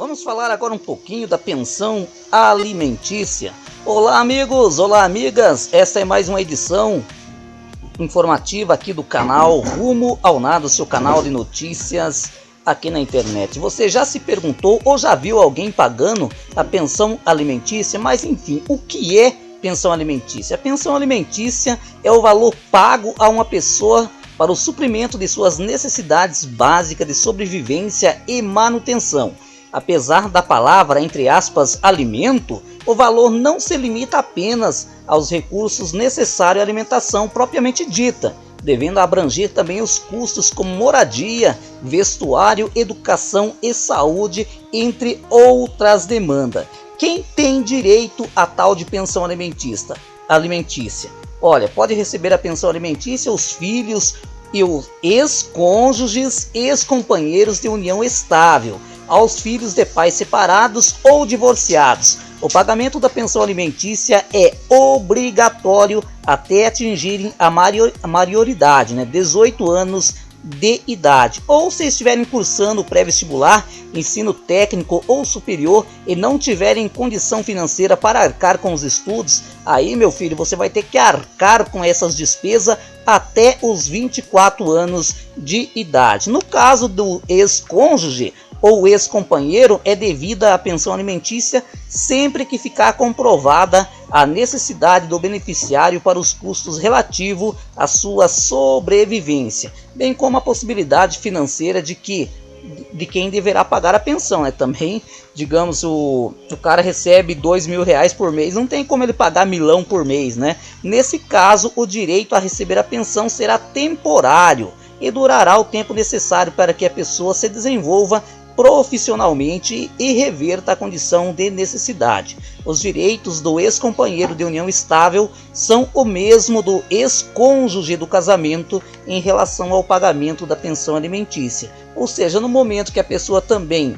Vamos falar agora um pouquinho da pensão alimentícia. Olá amigos, olá amigas, esta é mais uma edição informativa aqui do canal Rumo ao Nada, seu canal de notícias aqui na internet. Você já se perguntou ou já viu alguém pagando a pensão alimentícia? Mas enfim, o que é pensão alimentícia? A pensão alimentícia é o valor pago a uma pessoa para o suprimento de suas necessidades básicas de sobrevivência e manutenção. Apesar da palavra, entre aspas, alimento, o valor não se limita apenas aos recursos necessários à alimentação propriamente dita, devendo abranger também os custos como moradia, vestuário, educação e saúde, entre outras demandas. Quem tem direito a tal de pensão alimentícia? Olha, pode receber a pensão alimentícia os filhos e os ex-cônjuges, ex-companheiros de união estável, aos filhos de pais separados ou divorciados. O pagamento da pensão alimentícia é obrigatório até atingirem a maioridade, 18 anos de idade, ou se estiverem cursando pré-vestibular, ensino técnico ou superior e não tiverem condição financeira para arcar com os estudos. Aí, meu filho, você vai ter que arcar com essas despesas até os 24 anos de idade. No caso do ex-cônjuge ou ex-companheiro, é devida a pensão alimentícia sempre que ficar comprovada a necessidade do beneficiário para os custos relativos à sua sobrevivência, bem como a possibilidade financeira de quem deverá pagar a pensão. Também, digamos, o cara recebe R$2.000 por mês, não tem como ele pagar milão por mês, Nesse caso, o direito a receber a pensão será temporário e durará o tempo necessário para que a pessoa se desenvolva profissionalmente e reverta a condição de necessidade. Os direitos do ex-companheiro de união estável são o mesmo do ex-cônjuge do casamento em relação ao pagamento da pensão alimentícia. Ou seja, no momento que a pessoa também,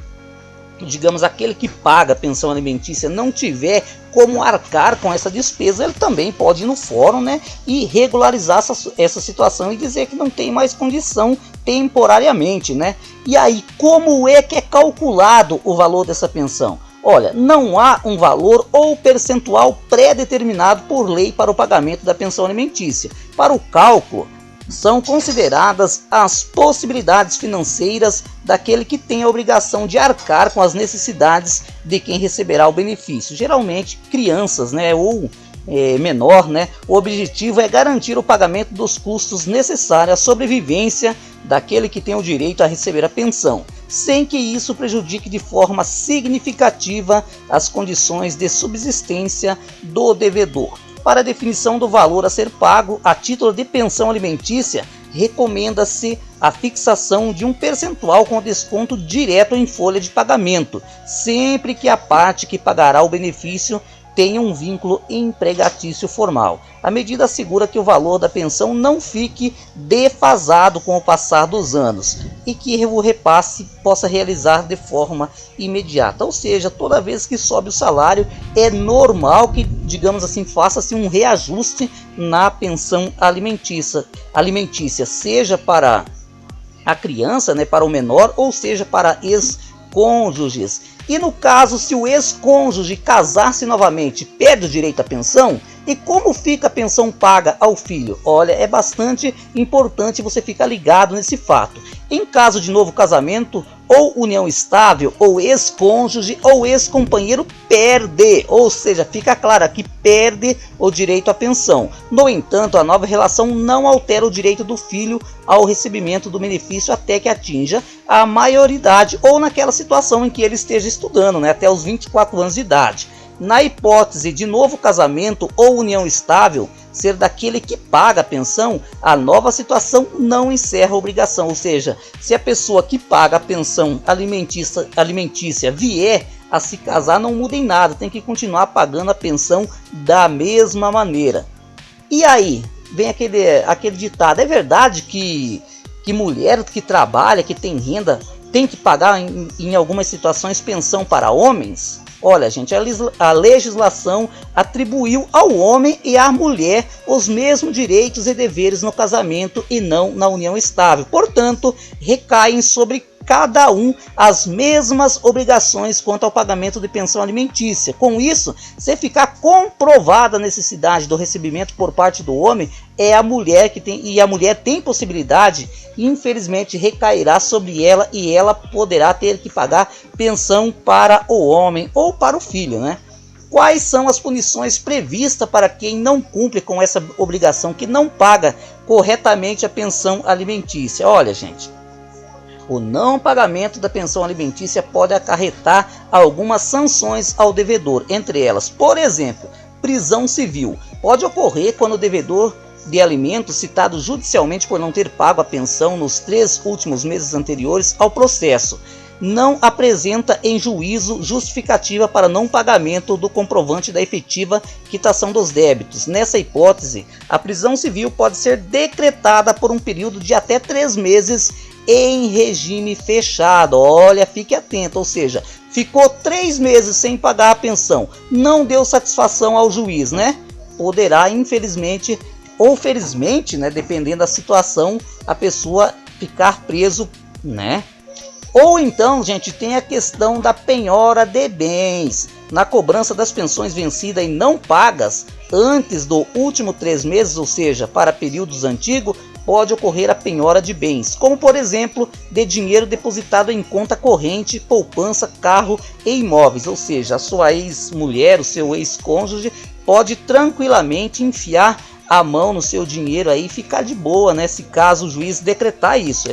digamos, aquele que paga a pensão alimentícia não tiver como arcar com essa despesa, ele também pode ir no fórum, e regularizar essa situação e dizer que não tem mais condição temporariamente, E aí, como é que é calculado o valor dessa pensão? Olha, não há um valor ou percentual pré-determinado por lei para o pagamento da pensão alimentícia. Para o cálculo, são consideradas as possibilidades financeiras daquele que tem a obrigação de arcar com as necessidades de quem receberá o benefício, geralmente crianças, ou menor, O objetivo é garantir o pagamento dos custos necessários à sobrevivência daquele que tem o direito a receber a pensão, sem que isso prejudique de forma significativa as condições de subsistência do devedor. Para a definição do valor a ser pago a título de pensão alimentícia, recomenda-se a fixação de um percentual com desconto direto em folha de pagamento, sempre que a parte que pagará o benefício tenha um vínculo empregatício formal. A medida assegura que o valor da pensão não fique defasado com o passar dos anos e que o repasse possa realizar de forma imediata. Ou seja, toda vez que sobe o salário, é normal que, digamos assim, faça-se um reajuste na pensão alimentícia, seja para a criança, para o menor, ou seja para ex-cônjuges. E no caso, se o ex-cônjuge casar-se novamente, perde o direito à pensão? E como fica a pensão paga ao filho? Olha, é bastante importante você ficar ligado nesse fato. Em caso de novo casamento, ou união estável, ou ex-cônjuge, ou ex-companheiro perde, ou seja, fica claro aqui, perde o direito à pensão. No entanto, a nova relação não altera o direito do filho ao recebimento do benefício até que atinja a maioridade, ou naquela situação em que ele esteja estudando, até os 24 anos de idade. Na hipótese de novo casamento ou união estável ser daquele que paga a pensão, a nova situação não encerra a obrigação. Ou seja, se a pessoa que paga a pensão alimentícia vier a se casar, não muda em nada, tem que continuar pagando a pensão da mesma maneira. E aí, vem aquele ditado: é verdade que mulher que trabalha, que tem renda, tem que pagar em algumas situações pensão para homens? Olha, gente, a legislação atribuiu ao homem e à mulher os mesmos direitos e deveres no casamento e não na união estável. Portanto, recaem sobre cada um as mesmas obrigações quanto ao pagamento de pensão alimentícia. Com isso, se ficar comprovada a necessidade do recebimento por parte do homem, é a mulher que tem, e a mulher tem possibilidade, infelizmente recairá sobre ela e ela poderá ter que pagar pensão para o homem ou para o filho, né? Quais são as punições previstas para quem não cumpre com essa obrigação, que não paga corretamente a pensão alimentícia? Olha, gente, o não pagamento da pensão alimentícia pode acarretar algumas sanções ao devedor, entre elas, por exemplo, prisão civil. Pode ocorrer quando o devedor de alimentos citado judicialmente por não ter pago a pensão nos 3 últimos meses anteriores ao processo não apresenta em juízo justificativa para não pagamento do comprovante da efetiva quitação dos débitos. Nessa hipótese, a prisão civil pode ser decretada por um período de até 3 meses em regime fechado. Olha, fique atento, ou seja, ficou 3 meses sem pagar a pensão, não deu satisfação ao juiz, né? Poderá, infelizmente ou felizmente, né, dependendo da situação, a pessoa ficar preso, né? Ou então, gente, tem a questão da penhora de bens. Na cobrança das pensões vencidas e não pagas antes do último 3 meses, ou seja, para períodos antigos, pode ocorrer a penhora de bens, como por exemplo, de dinheiro depositado em conta corrente, poupança, carro e imóveis. Ou seja, a sua ex-mulher, o seu ex-cônjuge, pode tranquilamente enfiar a mão no seu dinheiro aí e ficar de boa, né? Se caso o juiz decretar isso.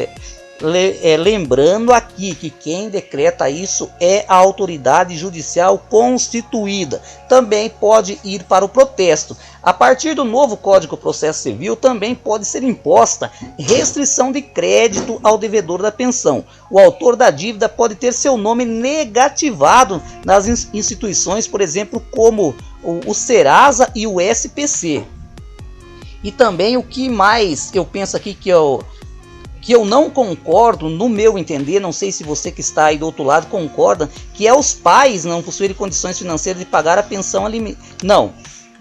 Lembrando aqui que quem decreta isso é a autoridade judicial constituída. Também pode ir para o protesto. A partir do novo Código de Processo Civil também pode ser imposta restrição de crédito ao devedor da pensão. O autor da dívida pode ter seu nome negativado nas instituições, por exemplo, como o Serasa e o SPC. E também o que mais eu penso aqui que eu não concordo, no meu entender, não sei se você que está aí do outro lado concorda, que é os pais não possuírem condições financeiras de pagar a pensão alimentícia. Não,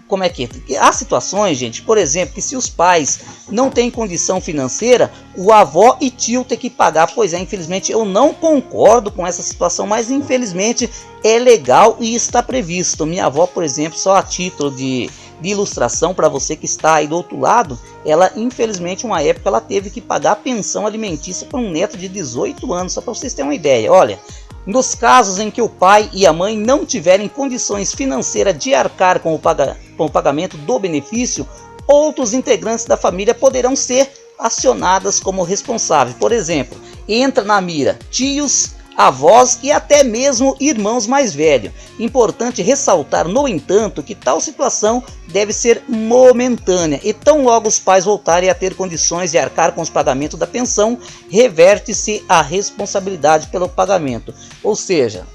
como é que é? Há situações, gente, por exemplo, que se os pais não têm condição financeira, o avó e tio tem que pagar. Pois é, infelizmente eu não concordo com essa situação, mas infelizmente é legal e está previsto. Minha avó, por exemplo, só a título de ilustração para você que está aí do outro lado, ela infelizmente uma época ela teve que pagar a pensão alimentícia para um neto de 18 anos, só para vocês terem uma ideia. Olha, nos casos em que o pai e a mãe não tiverem condições financeiras de arcar com o pagamento do benefício, outros integrantes da família poderão ser acionadas como responsáveis. Por exemplo, entra na mira tios, avós e até mesmo irmãos mais velhos. Importante ressaltar, no entanto, que tal situação deve ser momentânea e tão logo os pais voltarem a ter condições de arcar com os pagamentos da pensão, reverte-se a responsabilidade pelo pagamento. Ou seja,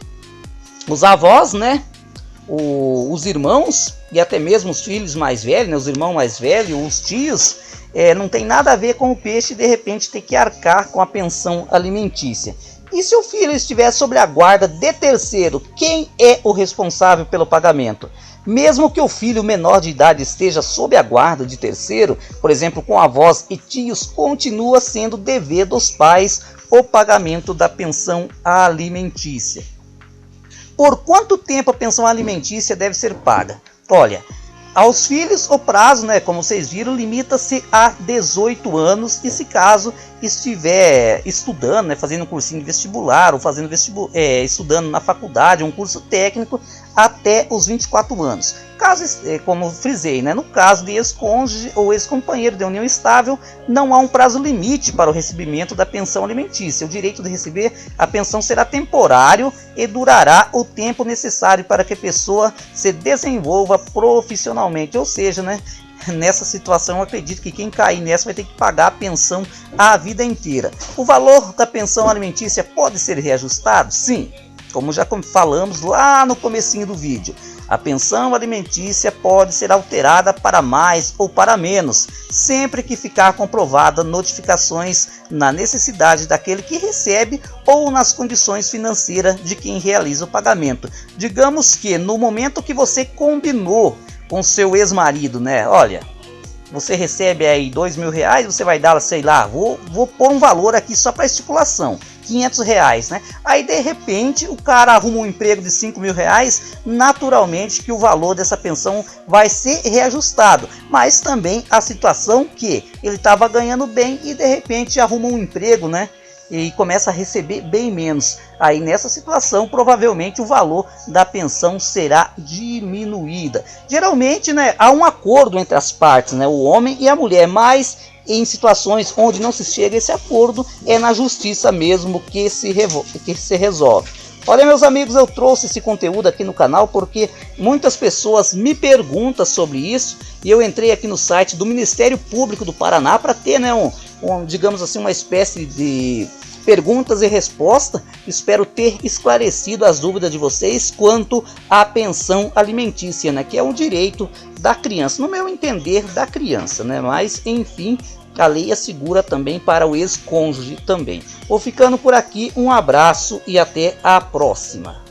os avós, né, os irmãos e até mesmo os filhos mais velhos, né, os irmãos mais velhos, os tios, não tem nada a ver com o peixe de repente ter que arcar com a pensão alimentícia. E se o filho estiver sob a guarda de terceiro, quem é o responsável pelo pagamento? Mesmo que o filho menor de idade esteja sob a guarda de terceiro, por exemplo, com avós e tios, continua sendo dever dos pais o pagamento da pensão alimentícia. Por quanto tempo a pensão alimentícia deve ser paga? Olha, aos filhos o prazo, né, como vocês viram, limita-se a 18 anos e se caso estiver estudando, né, fazendo um cursinho de vestibular ou fazendo estudando na faculdade, um curso técnico, até os 24 anos. Caso, como frisei, né, no caso de ex-cônjuge ou ex-companheiro de união estável, não há um prazo limite para o recebimento da pensão alimentícia. O direito de receber a pensão será temporário e durará o tempo necessário para que a pessoa se desenvolva profissionalmente. Ou seja, né, nessa situação eu acredito que quem cair nessa vai ter que pagar a pensão a vida inteira. O valor da pensão alimentícia pode ser reajustado? Sim. Como já falamos lá no comecinho do vídeo, a pensão alimentícia pode ser alterada para mais ou para menos, sempre que ficar comprovada notificações na necessidade daquele que recebe ou nas condições financeiras de quem realiza o pagamento. Digamos que no momento que você combinou com seu ex-marido, né? Olha, você recebe aí R$2.000, você vai dar, sei lá, vou pôr um valor aqui só para estipulação, R$500, né? Aí de repente o cara arruma um emprego de R$5.000, naturalmente que o valor dessa pensão vai ser reajustado, mas também a situação que ele estava ganhando bem e de repente arruma um emprego, né? E começa a receber bem menos. Aí nessa situação provavelmente o valor da pensão será diminuída. Geralmente, né, há um acordo entre as partes, né, o homem e a mulher, mas em situações onde não se chega a esse acordo, é na justiça mesmo que se resolve. Olha, meus amigos, eu trouxe esse conteúdo aqui no canal porque muitas pessoas me perguntam sobre isso e eu entrei aqui no site do Ministério Público do Paraná para ter, né, digamos assim, uma espécie de perguntas e respostas. Espero ter esclarecido as dúvidas de vocês quanto à pensão alimentícia, né, que é um direito da criança, no meu entender, da criança, né, mas enfim, a lei assegura também para o ex-cônjuge também. Vou ficando por aqui, um abraço e até a próxima.